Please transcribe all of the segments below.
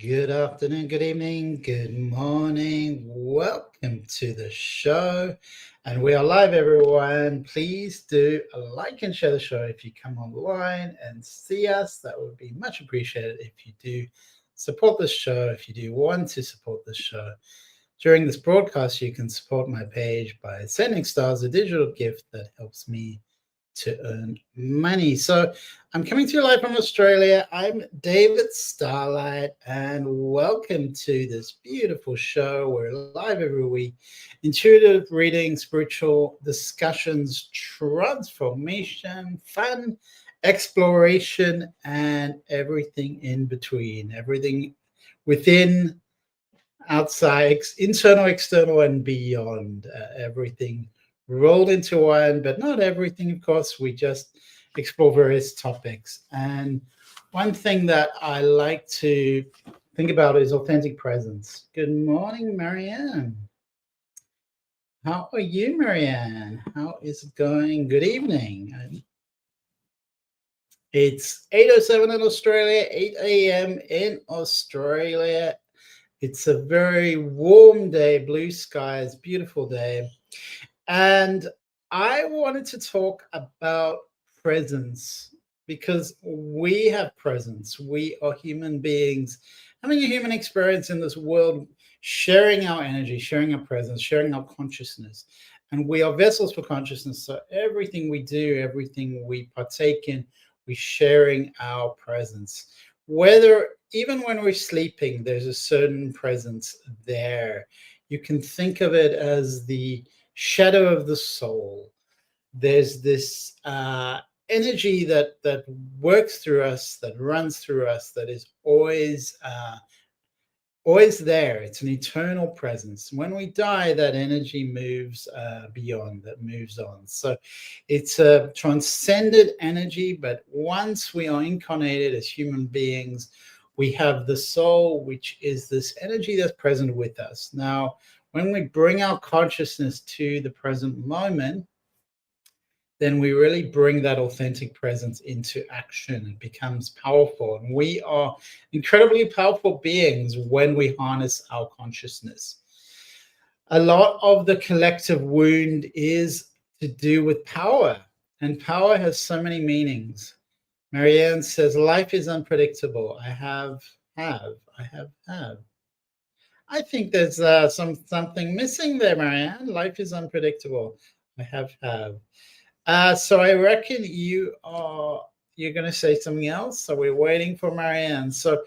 Good afternoon, good evening, good morning. Welcome to the show. And we are live, everyone. Please do like and share the show if you come online and see us. That would be much appreciated if you do support the show, if you do want to support the show. During this broadcast, you can support my page by sending stars, a digital gift that helps me to earn money. So I'm coming to you live from Australia. I'm David Starlyte, and welcome to this beautiful show. We're live every week. Intuitive reading, spiritual discussions, transformation, fun, exploration, and everything in between. Everything within, outside, internal, external, and beyond. Everything rolled into one, but not everything, of course. We just explore various topics. And one thing that I like to think about is authentic presence. Good morning, Marianne. How are you, Marianne? How is it going? Good evening. It's 8:07 in Australia, 8 a.m. in Australia. It's a very warm day, blue skies, beautiful day. And I wanted to talk about presence because we have presence. We are human beings having a human experience in this world, sharing our energy, sharing our presence, sharing our consciousness. And we are vessels for consciousness. So everything we do, everything we partake in, we're sharing our presence. Whether even when we're sleeping, there's a certain presence there. You can think of it as the shadow of the soul. There's this energy that works through us, that runs through us, that is always there. It's an eternal presence. When we die, that energy moves beyond, that moves on. So it's a transcended energy, but once we are incarnated as human beings, we have the soul, which is this energy that's present with us. Now, when we bring our consciousness to the present moment, then we really bring that authentic presence into action. It becomes powerful. And we are incredibly powerful beings when we harness our consciousness. A lot of the collective wound is to do with power, and power has so many meanings. Marianne says, life is unpredictable. I have. I think there's something missing there, Marianne. Life is unpredictable. I have. So I reckon you're going to say something else. So we're waiting for Marianne. So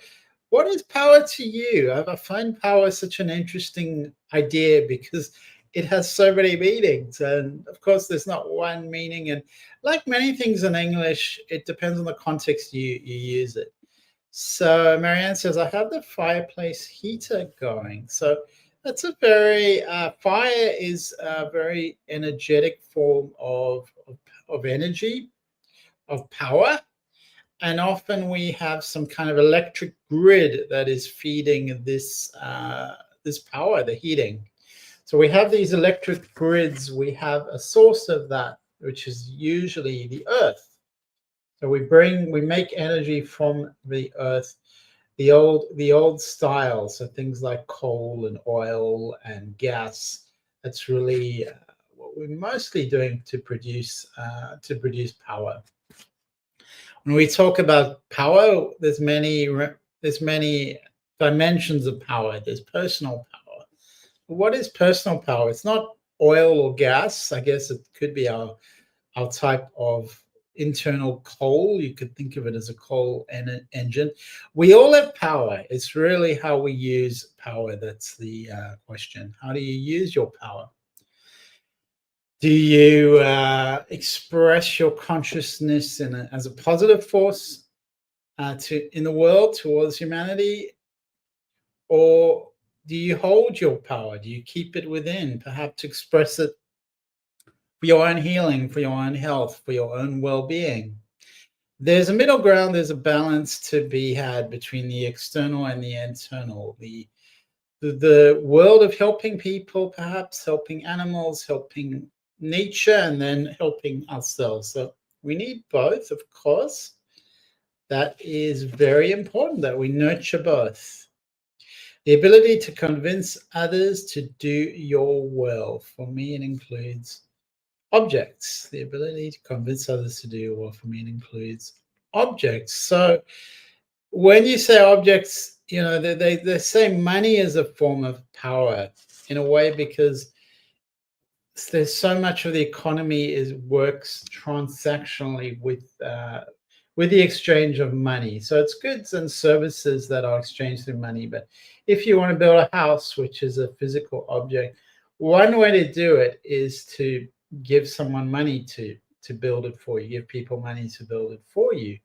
what is power to you? I find power such an interesting idea because it has so many meanings. And of course, there's not one meaning. And like many things in English, it depends on the context you use it. So Marianne says, I have the fireplace heater going. So that's a very, fire is a very energetic form of energy, of power. And often we have some kind of electric grid that is feeding this, this power, the heating. So we have these electric grids. We have a source of that, which is usually the earth. So we make energy from the earth, the old style. So things like coal and oil and gas. That's really what we're mostly doing to produce power. When we talk about power, there's many dimensions of power. There's personal power. What is personal power? It's not oil or gas. I guess it could be our type of internal coal. You could think of it as a coal engine. We all have power. It's really how we use power that's the question. How do you use your power? Do you express your consciousness as a positive force in the world towards humanity, or do you hold your power? Do you keep it within, perhaps express it for your own healing, for your own health, for your own well-being? There's a middle ground, there's a balance to be had between the external and the internal. The world of helping people, perhaps helping animals, helping nature, and then helping ourselves. So we need both, of course. That is very important that we nurture both. The ability to convince others to do your will. For me, it includes objects. The ability to convince others to do your will, for me, it includes objects. So when you say objects, they say money is a form of power in a way, because there's so much of the economy works transactionally with the exchange of money. So it's goods and services that are exchanged through money. But if you want to build a house, which is a physical object, one way to do it is to give someone money to build it for you, give people money to build it for you.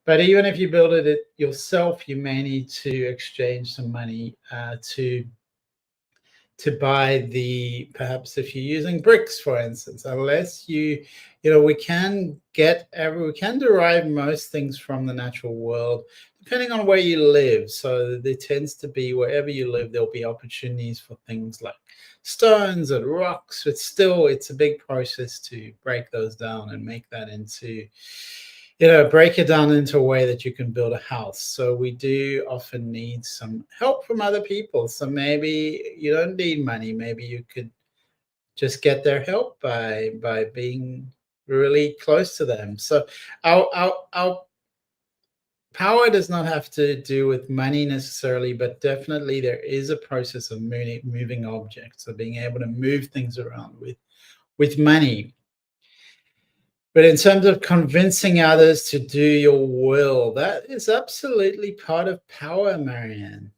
But even if you build it yourself, you may need to exchange some money to buy perhaps if you're using bricks, for instance, unless we can derive most things from the natural world, depending on where you live. So there tends to be, wherever you live, there'll be opportunities for things like stones and rocks, but still it's a big process to break those down and make that into, break it down into a way that you can build a house. So we do often need some help from other people. So maybe you don't need money. Maybe you could just get their help by being really close to them. So our power does not have to do with money necessarily, but definitely there is a process of moving objects, so being able to move things around with money. But in terms of convincing others to do your will, that is absolutely part of power, Marianne.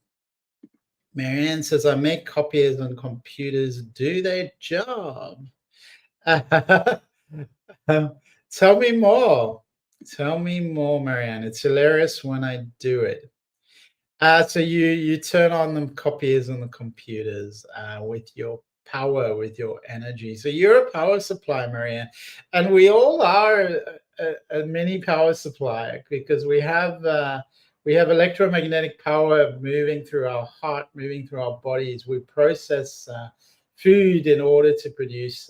Marianne says, I make copiers on computers do their job. Tell me more. Tell me more, Marianne. It's hilarious when I do it. So you turn on the copiers on the computers with your power, with your energy. So you're a power supply, Marianne, and we all are a mini power supply, because we have electromagnetic power moving through our heart, moving through our bodies. We process food in order to produce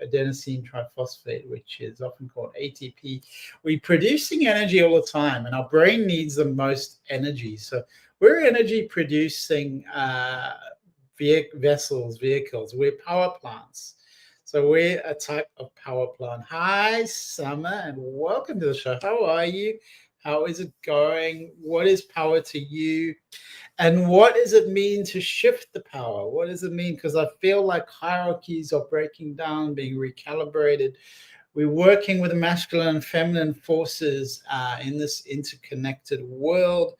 adenosine triphosphate, which is often called ATP. We're producing energy all the time, and our brain needs the most energy. So we're energy producing vehicles. We're power plants. So we're a type of power plant. Hi, Summer, and welcome to the show. How are you? How is it going? What is power to you? And what does it mean to shift the power? What does it mean? Because I feel like hierarchies are breaking down, being recalibrated. We're working with the masculine and feminine forces in this interconnected world.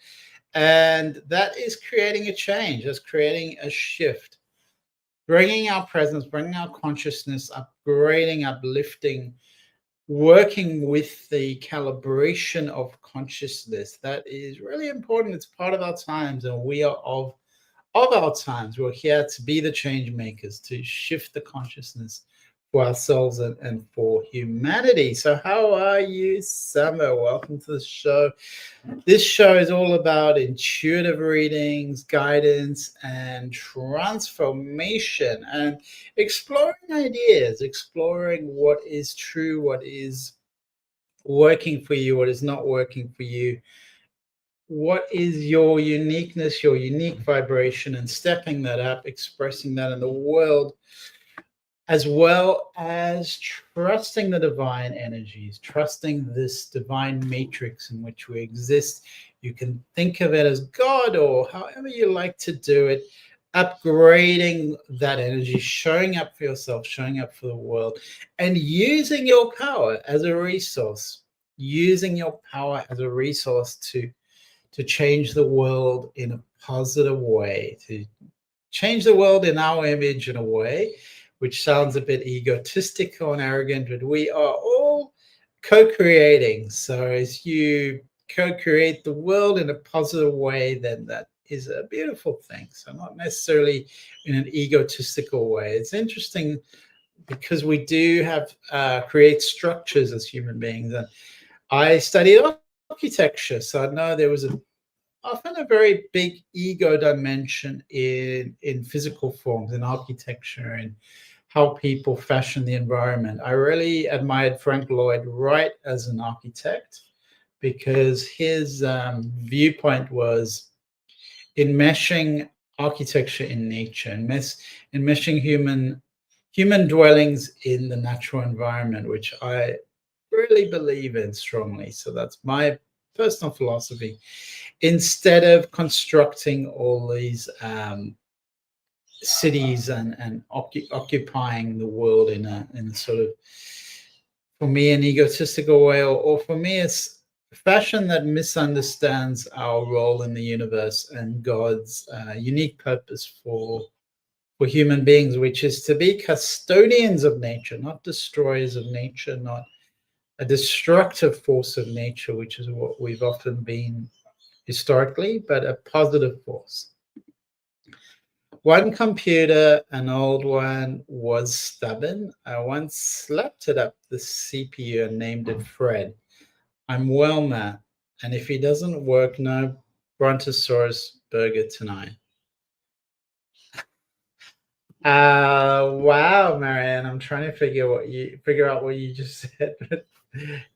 And that is creating a change. That's creating a shift. Bringing our presence, bringing our consciousness, upgrading, uplifting, working with the calibration of consciousness. That is really important. It's part of our times, and we are of our times. We're here to be the change makers, to shift the consciousness for ourselves and for humanity. So how are you, Summer? Welcome to the show. This show is all about intuitive readings, guidance, and transformation, and exploring ideas, exploring what is true, what is working for you, what is not working for you, what is your uniqueness, your unique vibration, and stepping that up, expressing that in the world, as well as trusting the divine energies, trusting this divine matrix in which we exist. You can think of it as God, or however you like to do it, upgrading that energy, showing up for yourself, showing up for the world, and using your power as a resource, using your power as a resource to change the world in a positive way, to change the world in our image in a way, which sounds a bit egotistical and arrogant, but we are all co-creating. So as you co-create the world in a positive way, then that is a beautiful thing. So not necessarily in an egotistical way. It's interesting because we do have create structures as human beings. And I studied architecture, so I know there was often a very big ego dimension in physical forms, in architecture, and how people fashion the environment. I really admired Frank Lloyd Wright as an architect, because his viewpoint was enmeshing architecture in nature and enmeshing human dwellings in the natural environment, which I really believe in strongly. So that's my personal philosophy. Instead of constructing all these cities and occupying the world in a sort of, for me, an egotistical way, or for me, it's fashion that misunderstands our role in the universe and God's unique purpose for human beings, which is to be custodians of nature, not destroyers of nature, not a destructive force of nature, which is what we've often been historically, but a positive force. One computer, an old one, was stubborn. I once slapped it up the CPU and named it Fred. I'm well, Matt, and if he doesn't work, no Brontosaurus burger tonight. Wow, Marianne, I'm trying to figure out what you just said.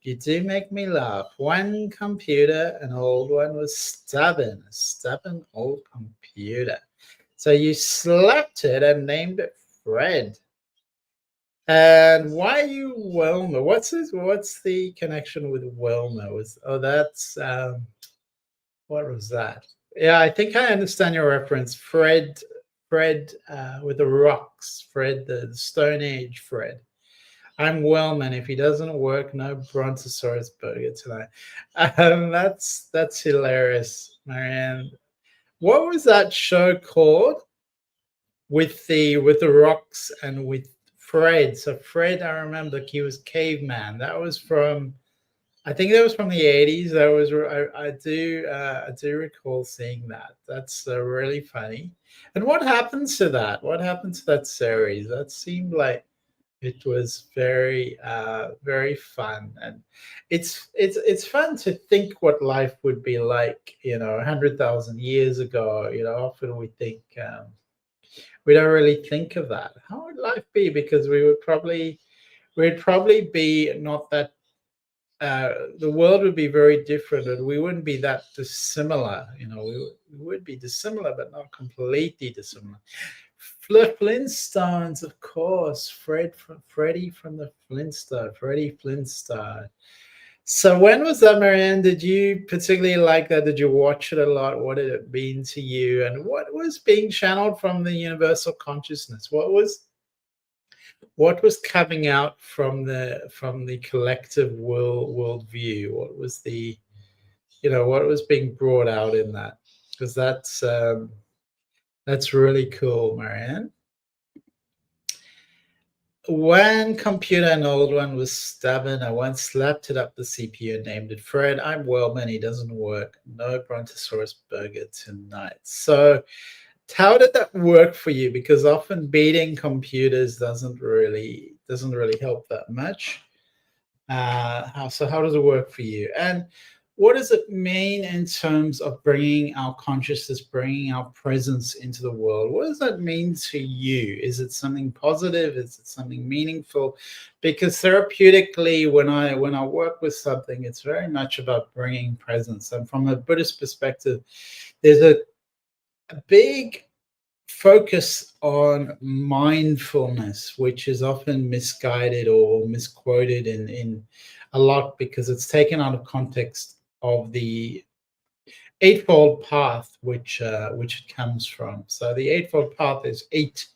You do make me laugh. One computer, an old one, was stubborn. A stubborn old computer. So you slapped it and named it Fred. And why are you Wilma? What's the connection with Wilma? That's what was that? Yeah, I think I understand your reference. Fred with the rocks, Fred, the Stone Age Fred. I'm Wellman. If he doesn't work, no Brontosaurus burger tonight. That's hilarious, Marianne. What was that show called with the rocks and with Fred? So Fred, I remember he was caveman. That was from, I think that was from the 80s. That was I do recall seeing that. That's really funny. And what happens to that? What happened to that series? That seemed like it was very very fun, and it's fun to think what life would be like, 100,000 years ago. Often we think, we don't really think of that. How would life be? Because we'd probably be not that, the world would be very different, and we wouldn't be that dissimilar. We would be dissimilar, but not completely dissimilar. Flintstones, of course. Freddie from the Flintstone, Freddie Flintstone. So when was that, Marianne? Did you particularly like that? Did you watch it a lot? What did it mean to you? And what was being channeled from the universal consciousness? What was coming out from the collective worldview? What was what was being brought out in that? Because that's really cool, Marianne. One computer, an old one, was stubborn. I once slapped it up the CPU and named it Fred. I'm Wellman. He doesn't work. No Brontosaurus burger tonight. So how did that work for you? Because often beating computers doesn't really help that much. How does it work for you? And what does it mean in terms of bringing our consciousness, bringing our presence into the world? What does that mean to you? Is it something positive? Is it something meaningful? Because therapeutically, when I work with something, it's very much about bringing presence. And from a Buddhist perspective, there's a big focus on mindfulness, which is often misguided or misquoted in a lot, because it's taken out of context of the eightfold path, which it comes from. So the eightfold path is eight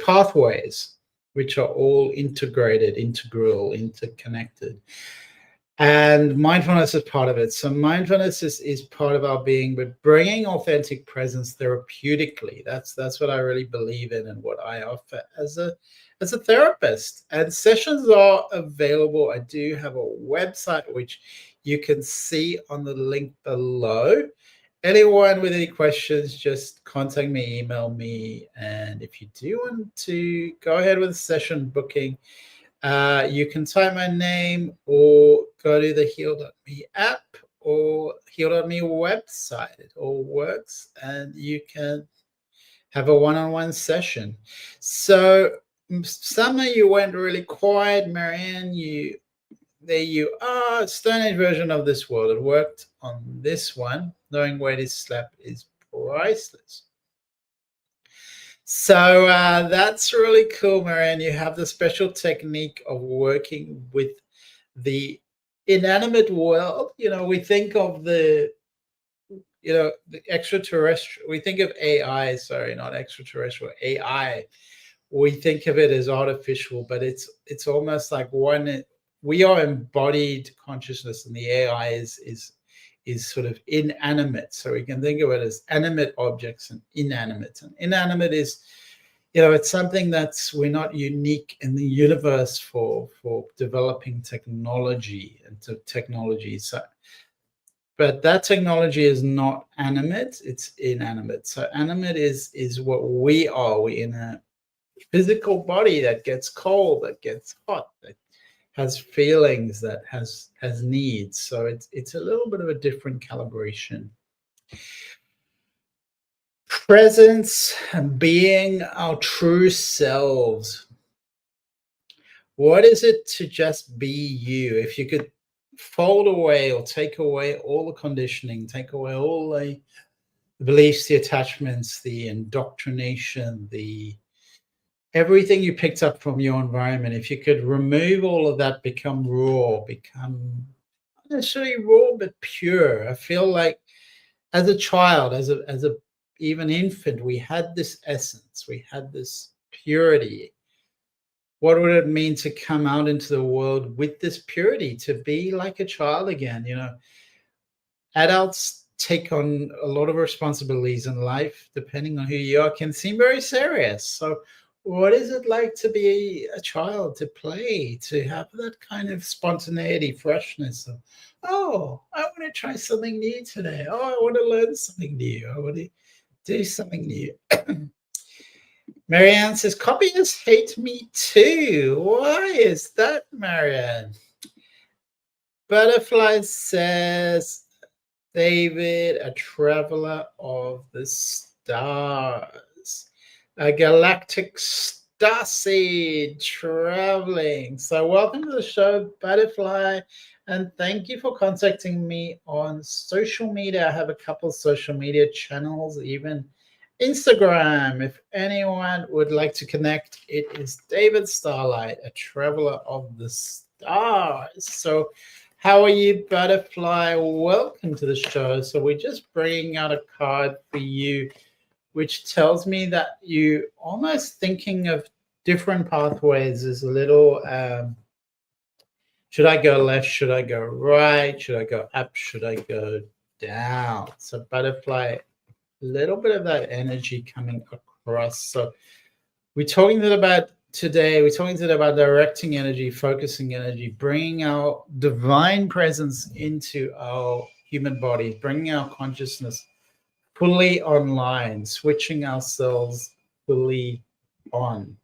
pathways, which are all integrated, integral, interconnected. And mindfulness is part of it. So mindfulness is part of our being, but bringing authentic presence therapeutically. That's what I really believe in, and what I offer as a therapist. And sessions are available. I do have a website, which you can see on the link below. Anyone with any questions, just contact me, email me. And if you do want to go ahead with a session booking, you can type my name or go to the Heal.me app or Heal.me website. It all works, and you can have a one-on-one session. So Summer, you went really quiet. Marianne, there you are. Stone Age version of this world. It worked on this one. Knowing where to slap is priceless. So that's really cool, Marianne. You have the special technique of working with the inanimate world. We think of the extraterrestrial. We think of AI. Sorry, not extraterrestrial. AI. We think of it as artificial, but it's almost like one. We are embodied consciousness, and the AI is sort of inanimate. So we can think of it as animate objects and inanimate. And inanimate is, it's something that's we're not unique in the universe for developing technology and technology. So, but that technology is not animate; it's inanimate. So animate is what we are. We're in a physical body that gets cold, that gets hot, that has feelings, that has needs. So it's a little bit of a different calibration. Presence and being our true selves. What is it to just be you? If you could fold away or take away all the conditioning, take away all the beliefs, the attachments, the indoctrination, the everything you picked up from your environment, if you could remove all of that, become raw, become not necessarily raw, but pure. I feel like as a child, as a even infant, we had this essence, we had this purity. What would it mean to come out into the world with this purity, to be like a child again? Adults take on a lot of responsibilities in life, depending on who you are, can seem very serious. So what is it like to be a child, to play, to have that kind of spontaneity, freshness of, oh, I want to try something new today. Oh, I want to learn something new. I want to do something new. Marianne says, copyists hate me too. Why is that, Marianne? Butterfly says, David, a traveler of the stars, a galactic starseed traveling. So welcome to the show, Butterfly, and thank you for contacting me on social media. I have a couple of social media channels, even Instagram. If anyone would like to connect, it is David Starlyte, a traveler of the stars. So how are you, Butterfly? Welcome to the show. So we're just bringing out a card for you, which tells me that you almost thinking of different pathways. There's a little, should I go left? Should I go right? Should I go up? Should I go down? So Butterfly, a little bit of that energy coming across. So we're talking about directing energy, focusing energy, bringing our divine presence into our human bodies, bringing our consciousness fully online, switching ourselves fully on.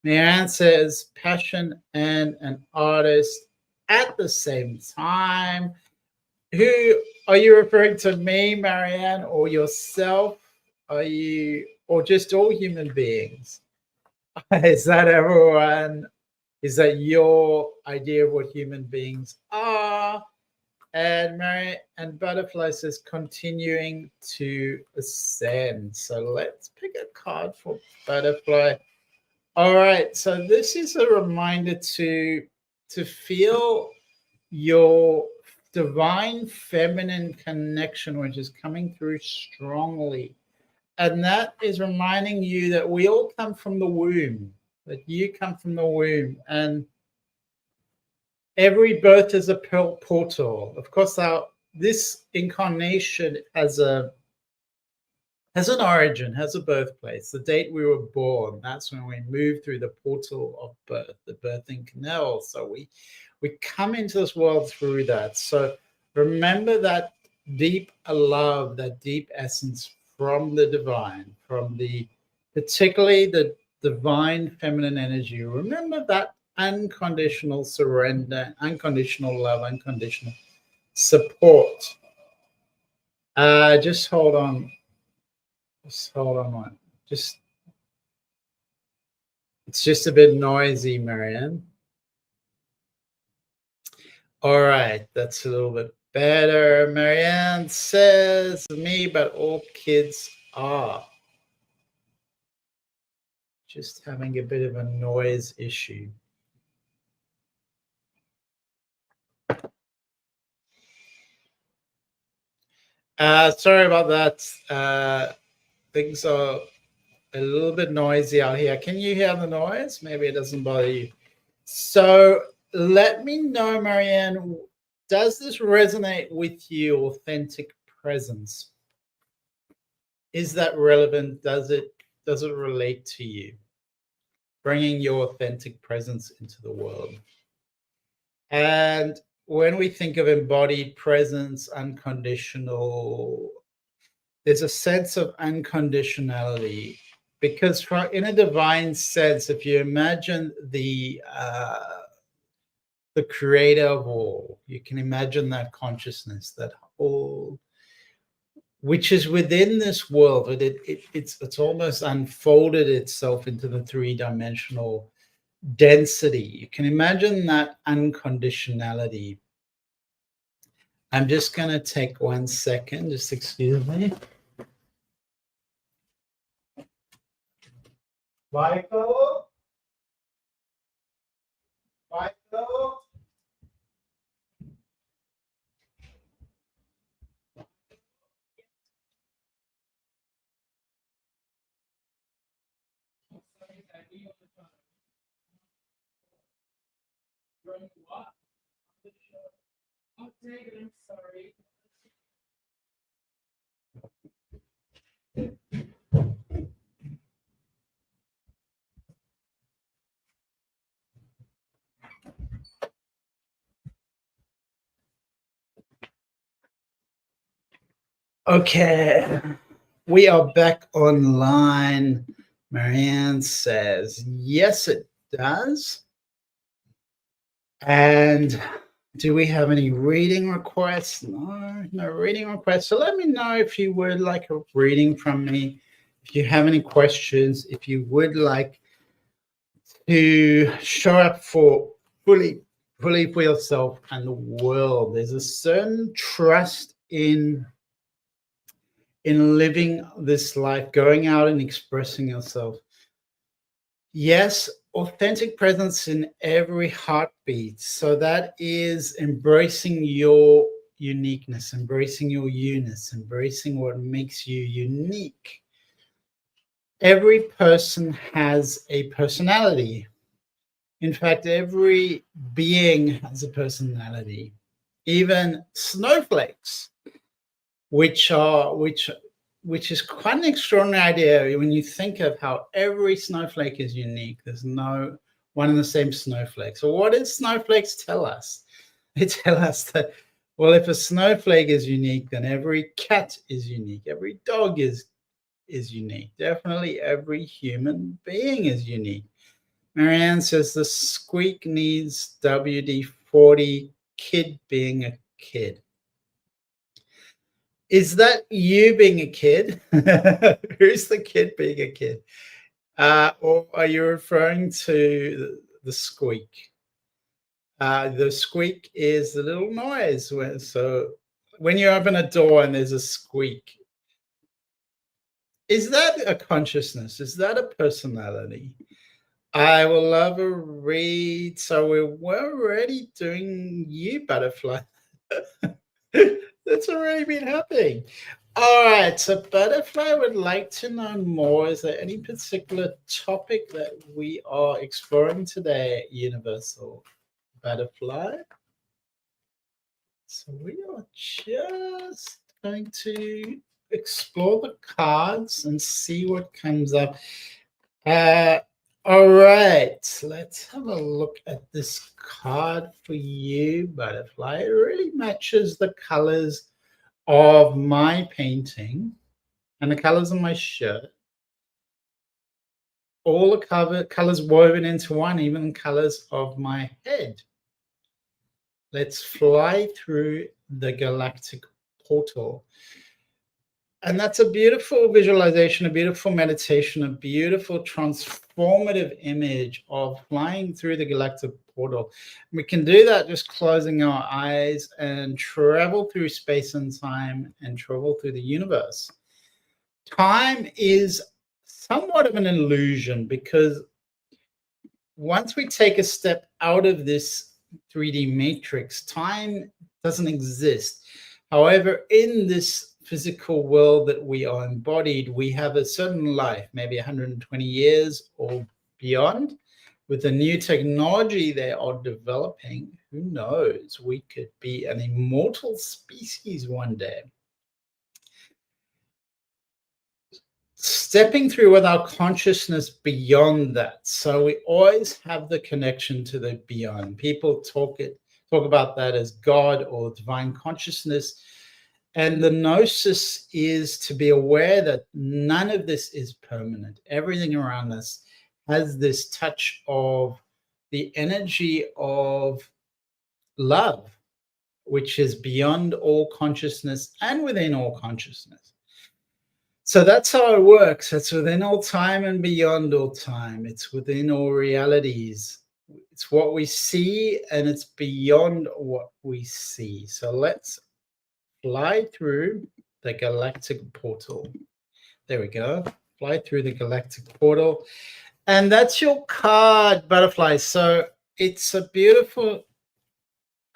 Marianne says passion and an artist at the same time. Who are you referring to, me, Marianne, or yourself? Are you, or just all human beings? Is that everyone? Is that your idea of what human beings are? And Mary and Butterfly says continuing to ascend. So let's pick a card for Butterfly. All right. So this is a reminder to feel your divine feminine connection, which is coming through strongly. And that is reminding you that we all come from the womb, that you come from the womb, and every birth is a portal. Of course, this incarnation has an origin, has a birthplace. The date we were born, that's when we move through the portal of birth, the birthing canal. So we come into this world through that. So remember that deep love, that deep essence from the divine, particularly the divine feminine energy. Remember that unconditional surrender, unconditional love, unconditional support. Just hold on. Just hold on one. It's just a bit noisy, Marianne. All right, that's a little bit better. Marianne says me, but all kids are. just having a bit of a noise issue. Sorry about that. Things are a little bit noisy out here. Can you hear the noise? Maybe it doesn't bother you. So let me know, Marianne, does this resonate with you, authentic presence? Is that relevant? Does it relate to you? Bringing your authentic presence into the world. And when we think of embodied presence, unconditional, there's a sense of unconditionality, because in a divine sense, if you imagine the creator of all, you can imagine that consciousness, that all, which is within this world, but it's almost unfolded itself into the three-dimensional density. You can imagine that unconditionality. I'm just going to take 1 second, just excuse me. Michael? Michael? Oh, David, I'm sorry. Okay, we are back online. Marianne says, yes, it does. And do we have any reading requests? No reading requests. So let me know if you would like a reading from me, if you have any questions, if you would like to show up for fully for yourself and the world. There's a certain trust in living this life, going out and expressing yourself. Yes, authentic presence in every heartbeat. So that is embracing your uniqueness, embracing your you-ness, embracing what makes you unique. Every person has a personality. In fact, every being has a personality. Even snowflakes, which is quite an extraordinary idea when you think of how every snowflake is unique. There's no one and the same snowflake. So what do snowflakes tell us? They tell us that, well, if a snowflake is unique, then every cat is unique. Every dog is unique. Definitely every human being is unique. Marianne says the squeak needs WD-40, kid being a kid. Is that you being a kid? Who's the kid being a kid? Or are you referring to the squeak? The squeak is the little noise. So when you open a door and there's a squeak, is that a consciousness? Is that a personality? I will love a read. So we're already doing you, butterfly. That's already been happening. All right, so Butterfly would like to know more. Is there any particular topic that we are exploring today at Universal Butterfly? So we are just going to explore the cards and see what comes up. All right, let's have a look at this card for you, Butterfly. It really matches the colors of my painting and the colors of my shirt. All the colors woven into one, even the colors of my head. Let's fly through the galactic portal. And that's a beautiful visualization, a beautiful meditation, a beautiful transformative image of flying through the galactic portal. We can do that just closing our eyes and travel through space and time and travel through the universe. Time is somewhat of an illusion, because once we take a step out of this 3D matrix, time doesn't exist. However, in this physical world that we are embodied, we have a certain life, maybe 120 years or beyond. With the new technology they are developing, who knows, we could be an immortal species one day. Stepping through with our consciousness beyond that. So we always have the connection to the beyond. People talk about that as God or divine consciousness. And the gnosis is to be aware that none of this is permanent. Everything around us has this touch of the energy of love, which is beyond all consciousness and within all consciousness. So that's how it works. It's within all time and beyond all time. It's within all realities. It's what we see and it's beyond what we see. So let's fly through the galactic portal. There we go. Fly through the galactic portal. And that's your card, butterfly. So it's a beautiful...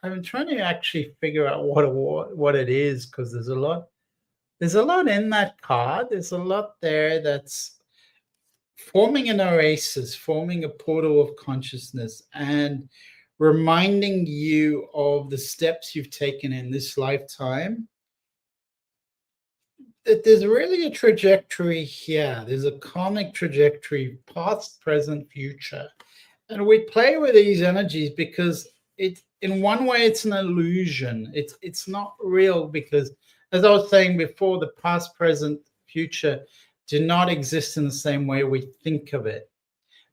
I'm trying to actually figure out what it is, because there's a lot in that card. There's a lot there that's forming an oasis, forming a portal of consciousness, and reminding you of the steps you've taken in this lifetime. That there's really a trajectory here. There's a karmic trajectory, past, present, future. And we play with these energies because in one way it's an illusion. It's not real, because, as I was saying before, the past, present, future do not exist in the same way we think of it.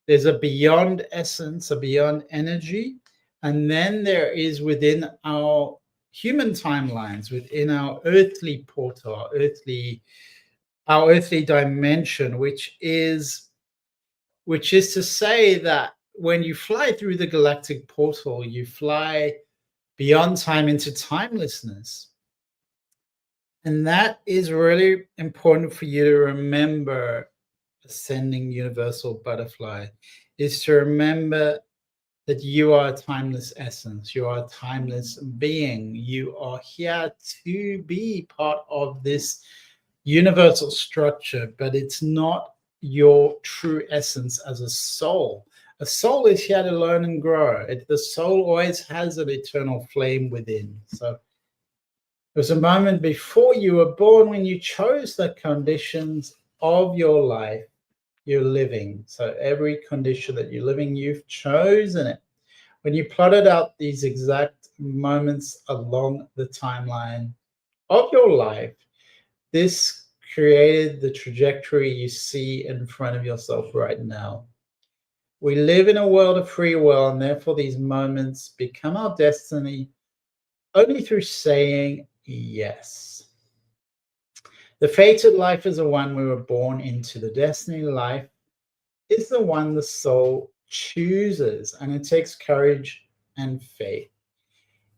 There's a beyond essence, a beyond energy, and then there is within our human timelines, within our earthly portal, our earthly dimension, which is to say that when you fly through the galactic portal, you fly beyond time into timelessness. And that is really important for you to remember, ascending universal butterfly, is to remember that you are a timeless essence. You are a timeless being. You are here to be part of this universal structure, but it's not your true essence as a soul. A soul is here to learn and grow. The soul always has an eternal flame within. So there was a moment before you were born when you chose the conditions of your life you're living. So every condition that you're living, you've chosen it. When you plotted out these exact moments along the timeline of your life, this created the trajectory you see in front of yourself right now. We live in a world of free will, and therefore these moments become our destiny only through saying yes. The fated life is the one we were born into. The destiny life is the one the soul chooses, and it takes courage and faith.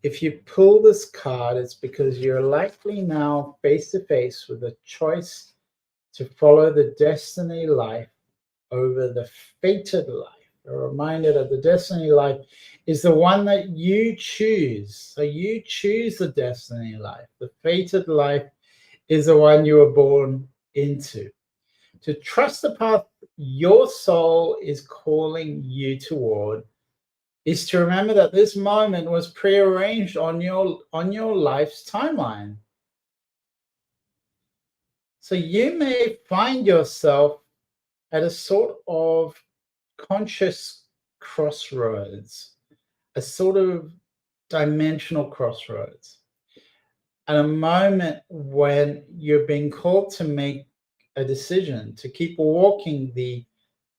If you pull this card, it's because you're likely now face to face with a choice to follow the destiny life over the fated life. A reminder that the destiny life is the one that you choose. So you choose the destiny life. The fated life is the one you were born into. To trust the path your soul is calling you toward is to remember that this moment was prearranged on your life's timeline. So you may find yourself at a sort of conscious crossroads, a sort of dimensional crossroads, at a moment when you're being called to make a decision, to keep walking the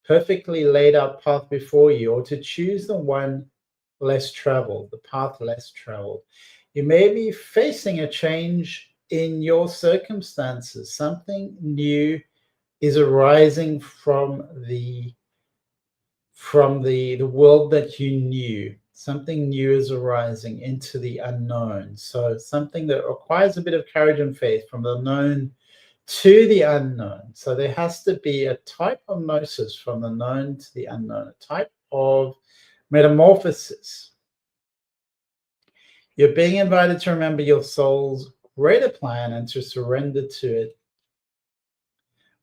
perfectly laid out path before you, or to choose the one less traveled, the path less traveled. You may be facing a change in your circumstances. Something new is arising from the world that you knew. Something new is arising into the unknown. So something that requires a bit of courage and faith, from the known to the unknown. So there has to be a type of gnosis from the known to the unknown, a type of metamorphosis. You're being invited to remember your soul's greater plan and to surrender to it.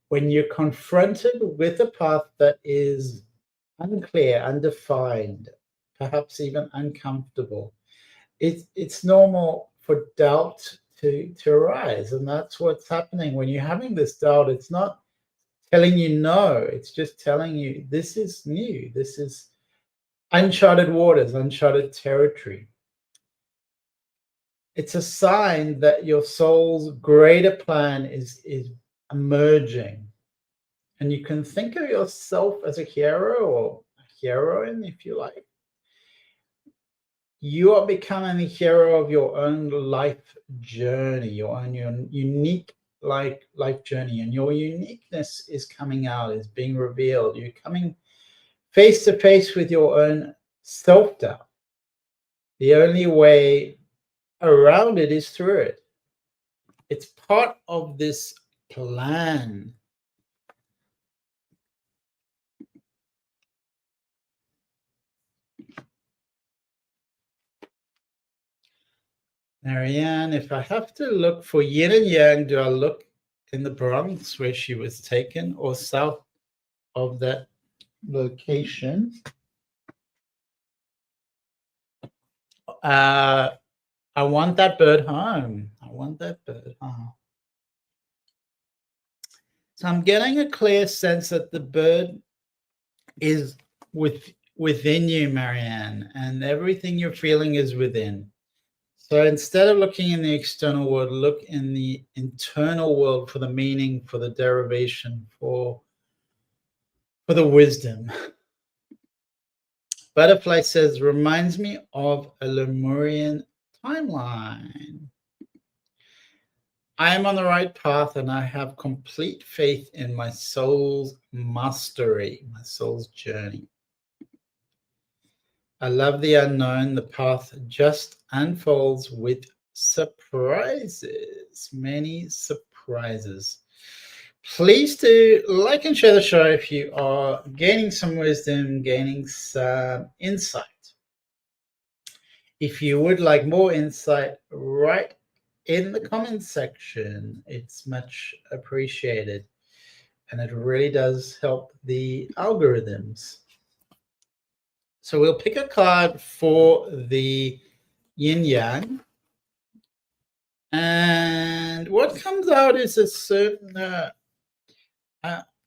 When you're confronted with a path that is unclear, undefined, perhaps even uncomfortable, it's normal for doubt to arise. And that's what's happening when you're having this doubt. It's not telling you no, it's just telling you this is new, this is uncharted waters, uncharted territory. It's a sign that your soul's greater plan is emerging. And you can think of yourself as a hero or a heroine, if you like. You are becoming the hero of your own life journey, your unique life journey, and your uniqueness is coming out, is being revealed. You're coming face to face with your own self-doubt. The only way around it is through it. It's part of this plan. Marianne, if I have to look for yin and yang, do I look in the Bronx where she was taken or south of that location? I want that bird home. I want that bird home. So I'm getting a clear sense that the bird is within you, Marianne, and everything you're feeling is within. So instead of looking in the external world, look in the internal world for the meaning, for the derivation, for the wisdom. Butterfly says, reminds me of a Lemurian timeline. I am on the right path and I have complete faith in my soul's mastery, my soul's journey. I love the unknown. The path just unfolds with surprises, many surprises. Please do like and share the show if you are gaining some wisdom, gaining some insight. If you would like more insight, write in the comments section. It's much appreciated, and it really does help the algorithms. So we'll pick a card for the yin yang, and what comes out is a certain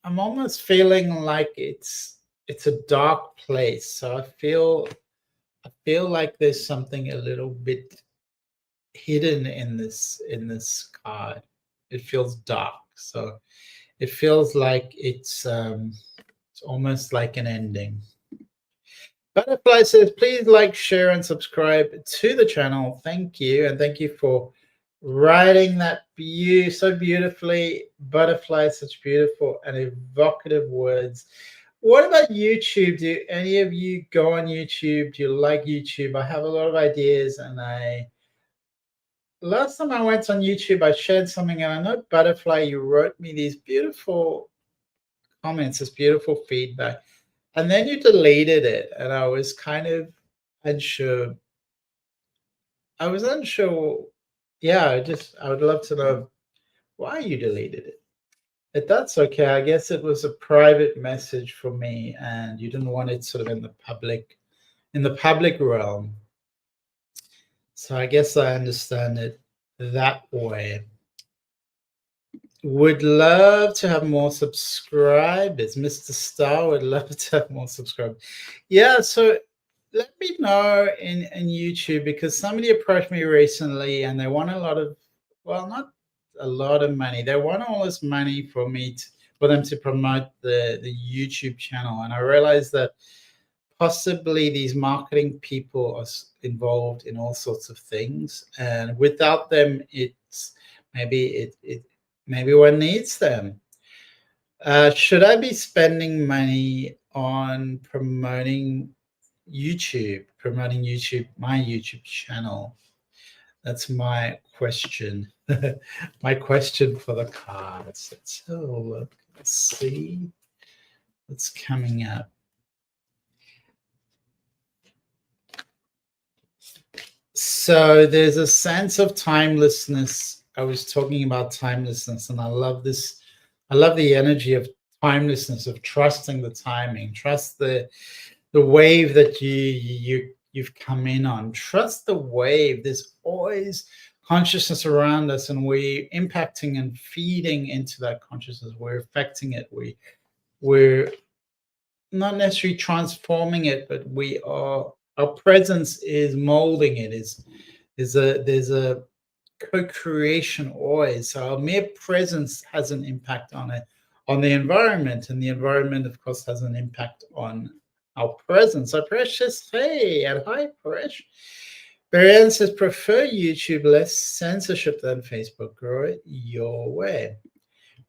I'm almost feeling like it's a dark place. So I feel like there's something a little bit hidden in this card. It feels dark, so it feels like it's almost like an ending. Butterfly says, please like, share, and subscribe to the channel. Thank you, and thank you for writing that so beautifully. Butterfly, such beautiful and evocative words. What about YouTube? Do any of you go on YouTube? Do you like YouTube? I have a lot of ideas, and last time I went on YouTube, I shared something, and I know, Butterfly, you wrote me these beautiful comments, this beautiful feedback, and then you deleted it, and I was kind of unsure. Yeah, I would love to know why you deleted it. If that's okay, I guess it was a private message for me, and you didn't want it sort of in the public realm. So I guess I understand it that way. Would love to have more subscribers. Mr. Star would love to have more subscribers. Yeah, so let me know in YouTube, because somebody approached me recently and they want a lot of, well, not a lot of money. They want all this money for them to promote the YouTube channel. And I realized that possibly these marketing people are involved in all sorts of things, and without them, maybe one needs them. Should I be spending money on promoting my YouTube channel? That's my question. my question for the cards. Let's have a look. Let's see what's coming up. So there's a sense of timelessness. I was talking about timelessness, and I love this. I love the energy of timelessness, of trusting the timing, trust the wave that you've come in on. Trust the wave. There's always consciousness around us, and we're impacting and feeding into that consciousness. We're affecting it. We're not necessarily transforming it, but we are. Our presence is molding it. There's a co-creation always. So our mere presence has an impact on the environment, and the environment, of course, has an impact on our presence. So Precious, hey, and hi, Presh. Marianne says, prefer YouTube, less censorship than Facebook. Grow it your way.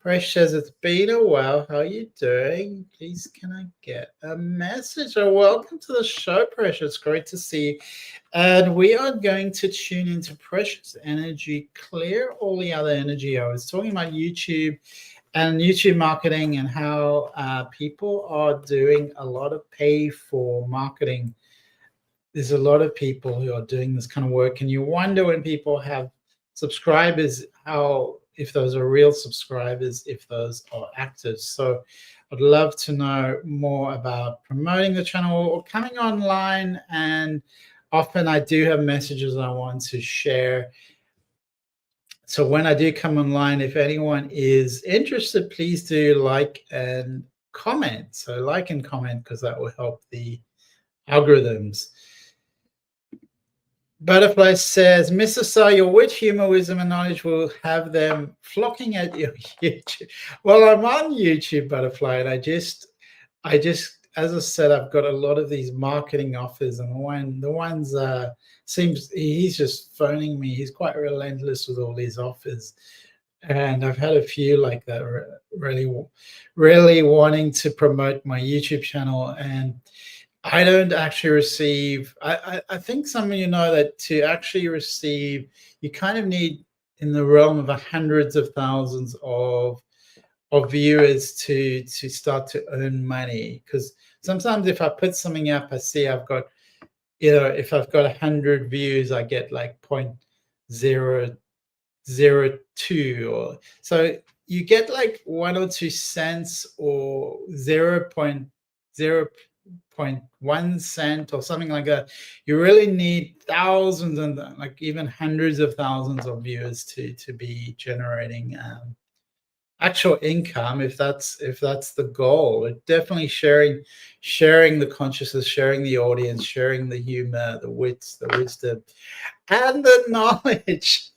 Presh says, it's been a while. How are you doing? Please, can I get a message? Oh, welcome to the show, Presh. It's great to see you. And we are going to tune into Precious energy, clear all the other energy. I was talking about YouTube and YouTube marketing, and how people are doing a lot of pay for marketing. There's a lot of people who are doing this kind of work, and you wonder when people have subscribers, if those are real subscribers, if those are active. So I'd love to know more about promoting the channel or coming online. And often I do have messages I want to share. So when I do come online, if anyone is interested, please do like and comment. So like and comment, because that will help the algorithms. Butterfly says, Mr. Sar, your wit, humor, wisdom, and knowledge will have them flocking at your YouTube. Well, I'm on YouTube, Butterfly, and I just, as I said, I've got a lot of these marketing offers, and the ones seems he's just phoning me. He's quite relentless with all these offers, and I've had a few like that, really wanting to promote my YouTube channel, and I don't actually receive. I think some of you know that to actually receive, you kind of need in the realm of hundreds of thousands of viewers to start to earn money. Because sometimes if I put something up, I see I've got, if I've got 100 views, I get like 0.002, or so you get like 1 or 2 cents or 0.1 cent or something like that. You really need thousands and like even hundreds of thousands of viewers to be generating actual income, if that's the goal. But definitely sharing the consciousness, sharing the audience, sharing the humor, the wits, the wisdom, and the knowledge,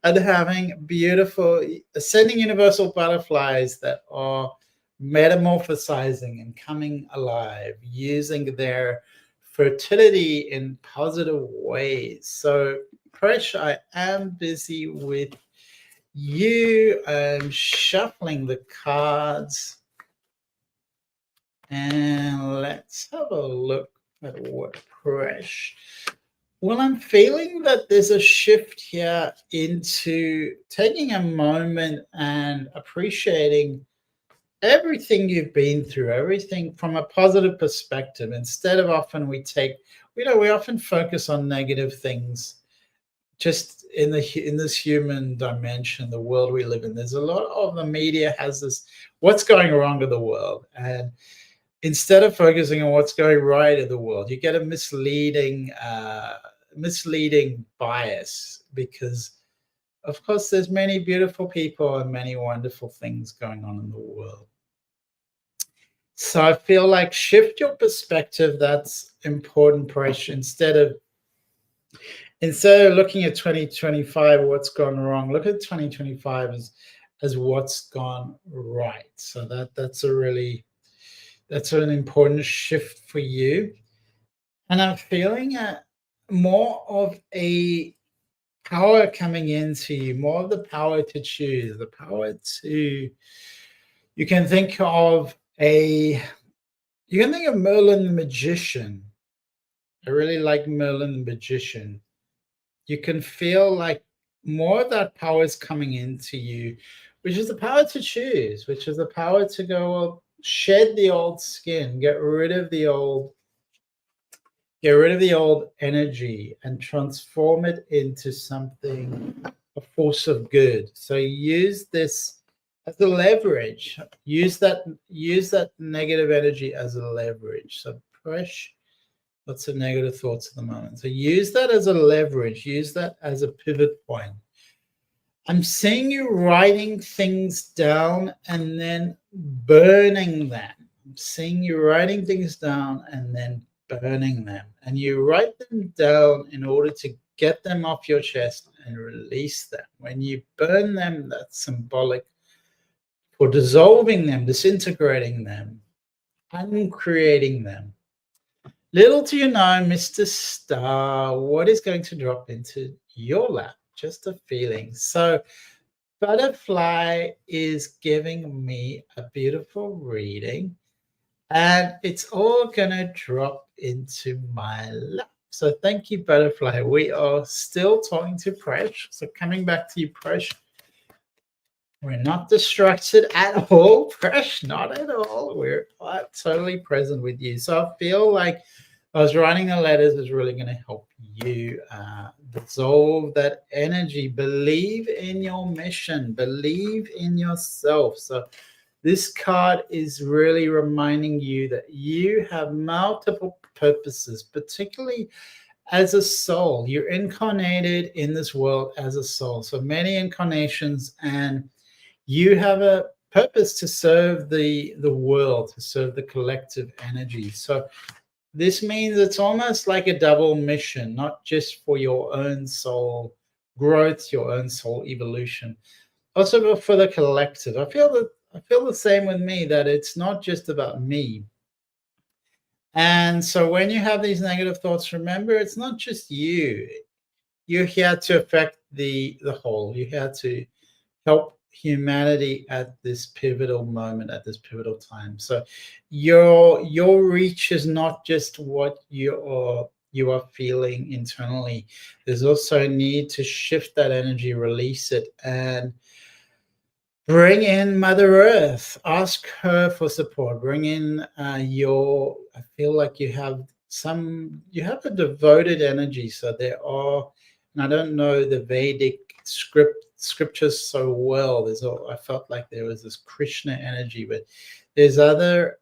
and having beautiful ascending universal butterflies that are metamorphosizing and coming alive, using their fertility in positive ways. So Presh, I am busy with you. I'm shuffling the cards, and let's have a look at what Presh. Well, I'm feeling that there's a shift here into taking a moment and appreciating everything you've been through, everything from a positive perspective. Instead of often we often focus on negative things, just in this human dimension, the world we live in. There's a lot of the media has this, what's going wrong with the world, and instead of focusing on what's going right in the world, you get a misleading bias, because of course there's many beautiful people and many wonderful things going on in the world. So I feel like shift your perspective. That's important, Paresh. Instead of looking at 2025, what's gone wrong, look at 2025 as what's gone right. So that's an important shift for you. And I'm feeling more of a power coming into you, more of the power to choose, the power to, you can think of Merlin the Magician. I really like Merlin the Magician. You can feel like more of that power is coming into you, which is the power to choose, which is the power to go, well, shed the old skin, get rid of the old energy and transform it into something, a force of good. So use this as a leverage. Use that negative energy as a leverage. So Presh, lots of negative thoughts at the moment. So use that as a leverage. Use that as a pivot point. I'm seeing you writing things down and then burning them. I'm seeing you writing things down and then burning them. And you write them down in order to get them off your chest and release them. When you burn them, that's symbolic for dissolving them, disintegrating them, uncreating them. Little do you know, Mr. Star, what is going to drop into your lap. Just a feeling. So Butterfly is giving me a beautiful reading, and it's all gonna drop into my lap. So thank you, Butterfly. We are still talking to Presh. So coming back to you, Presh. We're not distracted at all, Presh, not at all. We're totally present with you. So I feel like I was writing the letters is really going to help you dissolve that energy. Believe in your mission. Believe in yourself. So this card is really reminding you that you have multiple purposes, particularly as a soul. You're incarnated in this world as a soul. So many incarnations, and you have a purpose to serve the world, to serve the collective energy. So this means it's almost like a double mission, not just for your own soul growth, your own soul evolution, also for the collective. I feel the same with me, that it's not just about me. And so when you have these negative thoughts, remember, it's not just you. You're here to affect the whole. You're here to help humanity at this pivotal moment, at this pivotal time. So your reach is not just what you are feeling internally. There's also a need to shift that energy, release it, and bring in Mother Earth. Ask her for support. Bring in I feel like you have a devoted energy. So there are, and I don't know the Vedic scriptures so well. I felt like there was this Krishna energy, but there's other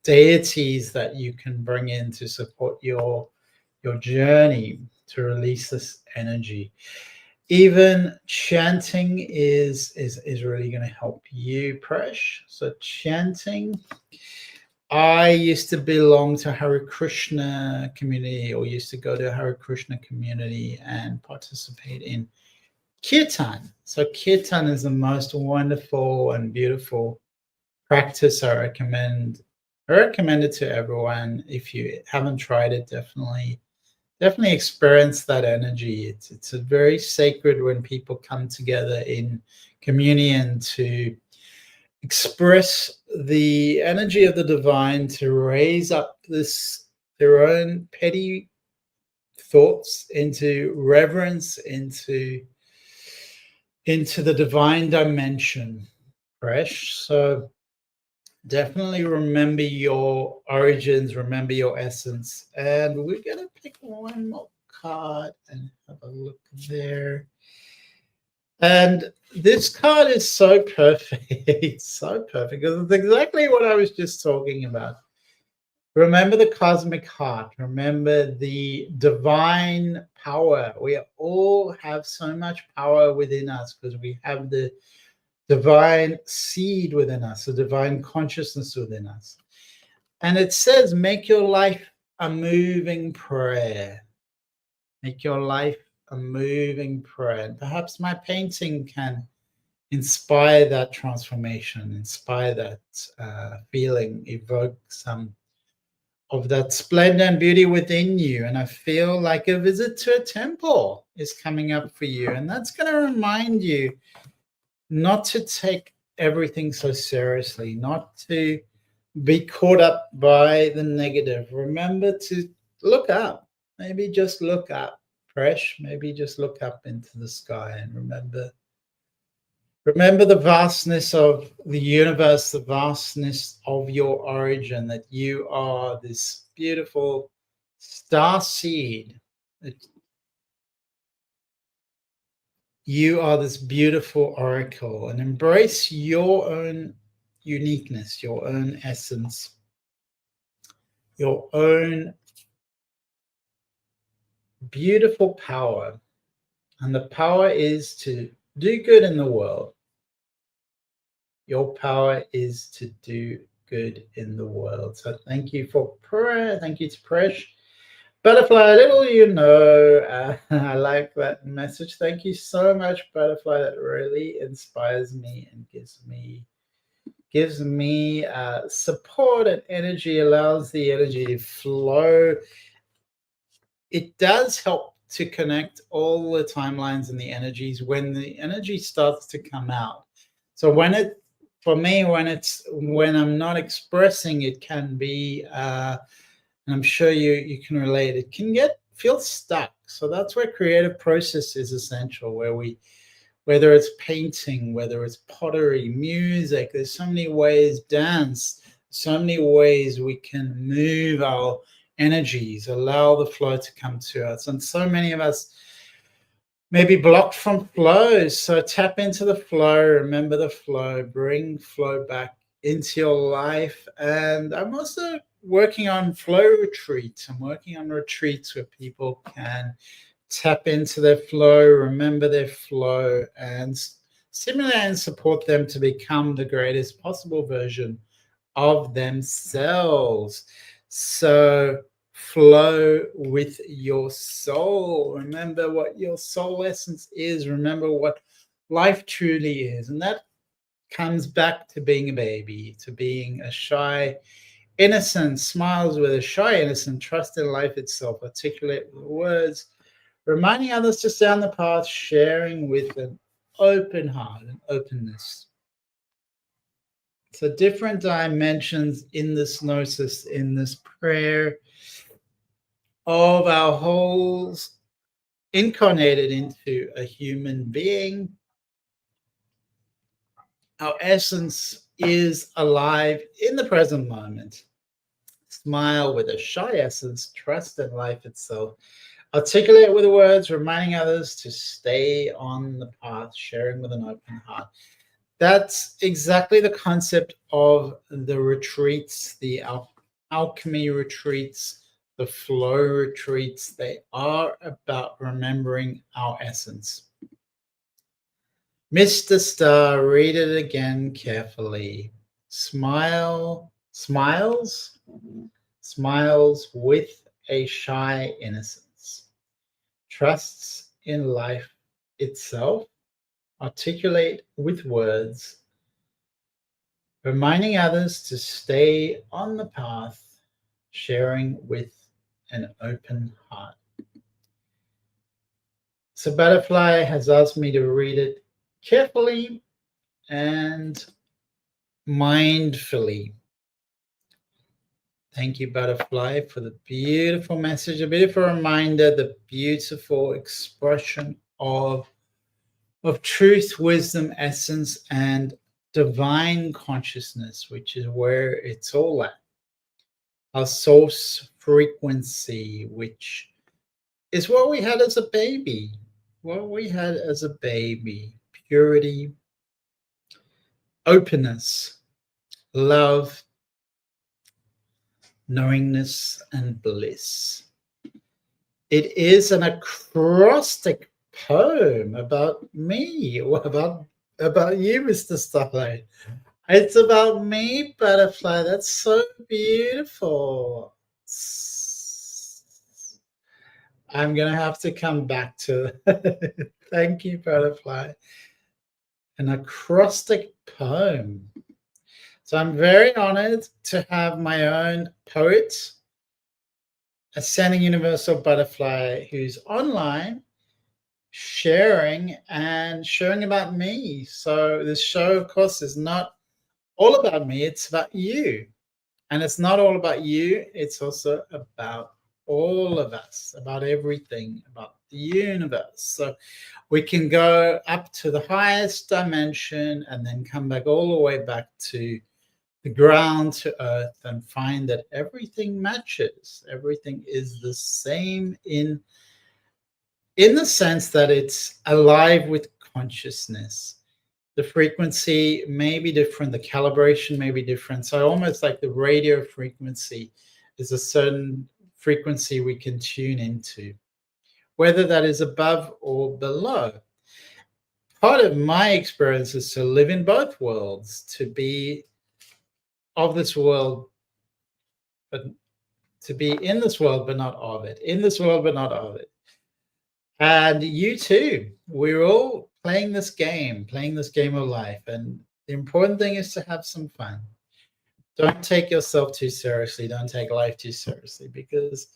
deities that you can bring in to support your journey to release this energy. Even chanting is really going to help you, Presh. So chanting, I used to belong to Hare Krishna community, or used to go to Hare Krishna community and participate in kirtan. So kirtan is the most wonderful and beautiful practice. I recommend it to everyone. If you haven't tried it, definitely experience that energy. It's a very sacred when people come together in communion to express the energy of the divine, to raise up their own petty thoughts into reverence, into the divine dimension. Fresh. So definitely remember your origins, remember your essence. And we're going to pick one more card and have a look there. And this card is so perfect. It's so perfect because it's exactly what I was just talking about. Remember the cosmic heart. Remember the divine power. We all have so much power within us because we have the divine seed within us, the divine consciousness within us. And it says, make your life a moving prayer. Make your life a moving prayer. And perhaps my painting can inspire that transformation, inspire that feeling, evoke some of that splendor and beauty within you. And I feel like a visit to a temple is coming up for you. And that's going to remind you not to take everything so seriously, not to be caught up by the negative. Remember to look up, maybe just look up, Presh, maybe just look up into the sky and remember the vastness of the universe, the vastness of your origin, that you are this beautiful star seed. You are this beautiful oracle, and embrace your own uniqueness, your own essence, your own beautiful power. And the power is to do good in the world. Your power is to do good in the world. So thank you for prayer. Thank you to Presh. Butterfly, little you know, I like that message. Thank you so much, Butterfly. That really inspires me and gives me support and energy, allows the energy to flow. It does help to connect all the timelines and the energies when the energy starts to come out. So for me, when I'm not expressing, it can be, and I'm sure you can relate, it can feel stuck. So that's where creative process is essential, whether it's painting, whether it's pottery, music, there's so many ways, dance, so many ways we can move our energies, allow the flow to come to us. And so many of us may be blocked from flow. So tap into the flow, remember the flow, bring flow back into your life. And I'm also working on flow retreats. I'm working on retreats where people can tap into their flow, remember their flow, and stimulate and support them to become the greatest possible version of themselves. So flow with your soul. Remember what your soul essence is. Remember what life truly is. And that comes back to being a baby, to being a shy, innocent, smiles with a shy, innocent, trust in life itself, articulate with words, reminding others to stay on the path, sharing with an open heart and openness. So different dimensions in this gnosis, in this prayer of our wholes incarnated into a human being. Our essence is alive in the present moment. Smile with a shy essence, trust in life itself. Articulate with words, reminding others to stay on the path, sharing with an open heart. That's exactly the concept of the retreats, the alchemy retreats, the flow retreats. They are about remembering our essence. Mr. Star, read it again carefully. Smiles with a shy innocence. Trusts in life itself. Articulate with words, reminding others to stay on the path, sharing with an open heart. So Butterfly has asked me to read it carefully and mindfully. Thank you, Butterfly, for the beautiful message, a beautiful reminder, the beautiful expression of truth, wisdom, essence, and divine consciousness, which is where it's all at. Our source frequency, which is what we had as a baby. Purity, openness, love, knowingness, and bliss. It is an acrostic poem about me, about you, Mr. Starlight. It's about me, Butterfly. That's so beautiful. I'm gonna have to come back to it. Thank you, Butterfly. An acrostic poem. So I'm very honored to have my own poet, Ascending Universal Butterfly, who's online sharing about me. So this show, of course, is not all about me, it's about you. And it's not all about you, it's also about all of us, about everything, about the universe. So we can go up to the highest dimension and then come back all the way back to the ground, to earth, and find that everything matches. Everything is the same in the sense that it's alive with consciousness. The frequency may be different, the calibration may be different. So almost like the radio frequency is a certain frequency we can tune into, whether that is above or below. Part of my experience is to live in both worlds, to be of this world, but to be in this world, but not of it, in this world, but not of it. And you too, we're all playing this game of life. And the important thing is to have some fun. Don't take yourself too seriously. Don't take life too seriously, because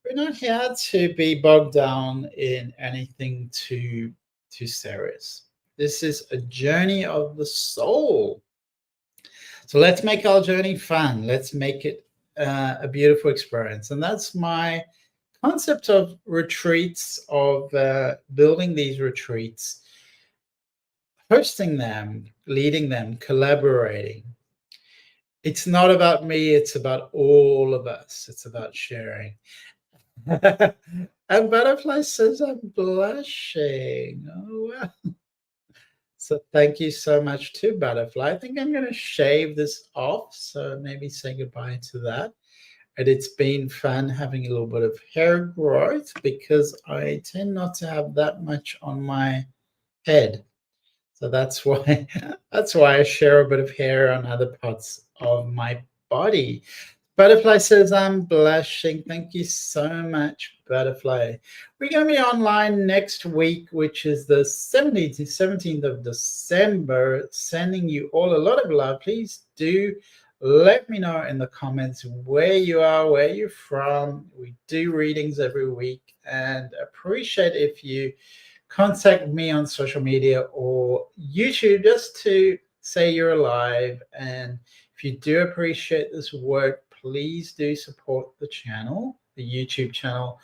we're not here to be bogged down in anything too serious. This is a journey of the soul. So let's make our journey fun. Let's make it a beautiful experience. And that's my concept of retreats, of building these retreats, hosting them, leading them, collaborating. It's not about me, it's about all of us. It's about sharing. And Butterfly says, I'm blushing. Oh, wow. So thank you so much to Butterfly. I think I'm going to shave this off, so maybe say goodbye to that. And it's been fun having a little bit of hair growth, because I tend not to have that much on my head. So that's why I share a bit of hair on other parts of my body. Butterfly says, I'm blushing. Thank you so much, Butterfly. We're going to be online next week, which is the 17th of December, sending you all a lot of love. Please do let me know in the comments where you are, where you're from. We do readings every week, and appreciate if you contact me on social media or YouTube just to say you're alive. And if you do appreciate this work, please do support the channel, the YouTube channel.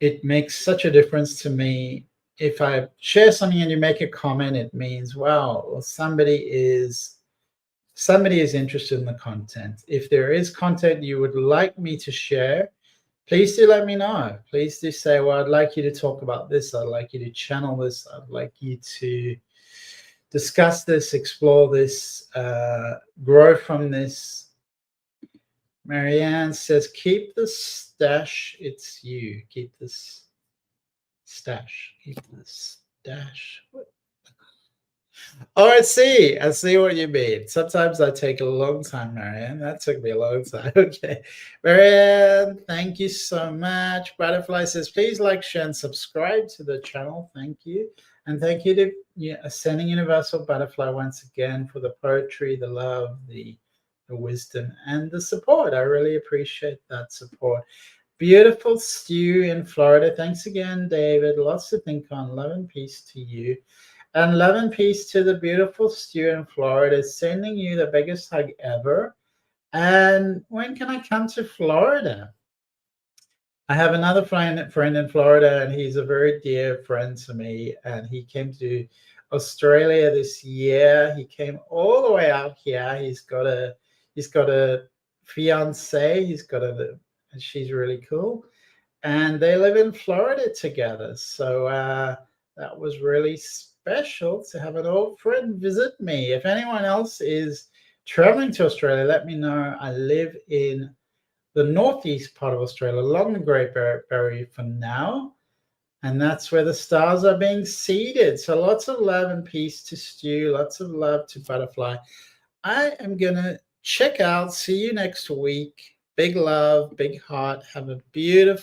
It makes such a difference to me. If I share something and you make a comment, it means, wow, well, somebody is interested in the content. If there is content you would like me to share, please do let me know. Please do say, well, I'd like you to talk about this. I'd like you to channel this. I'd like you to discuss this, explore this, grow from this. Marianne says, keep the stash. It's you. Keep this stash. Keep this stash. Oh, I see what you mean. Sometimes I take a long time, Marianne. That took me a long time. Okay. Marianne, thank you so much. Butterfly says, please like, share, and subscribe to the channel. Thank you. And thank you to Ascending Universal Butterfly once again for the poetry, the love, the wisdom, and the support. I really appreciate that support. Beautiful Stu in Florida. Thanks again, David. Lots to think on. Love and peace to you. And love and peace to the beautiful Stu in Florida, sending you the biggest hug ever. And when can I come to Florida? I have another friend in Florida, and he's a very dear friend to me. And he came to Australia this year. He came all the way out here. He's got a fiance. And she's really cool. And they live in Florida together. So that was really special to have an old friend visit me. If anyone else is traveling to Australia, let me know. I live in the northeast part of Australia, along the Great Barrier for now. And that's where the stars are being seeded. So lots of love and peace to Stu. Lots of love to Butterfly. I am going to check out. See you next week. Big love, big heart. Have a beautiful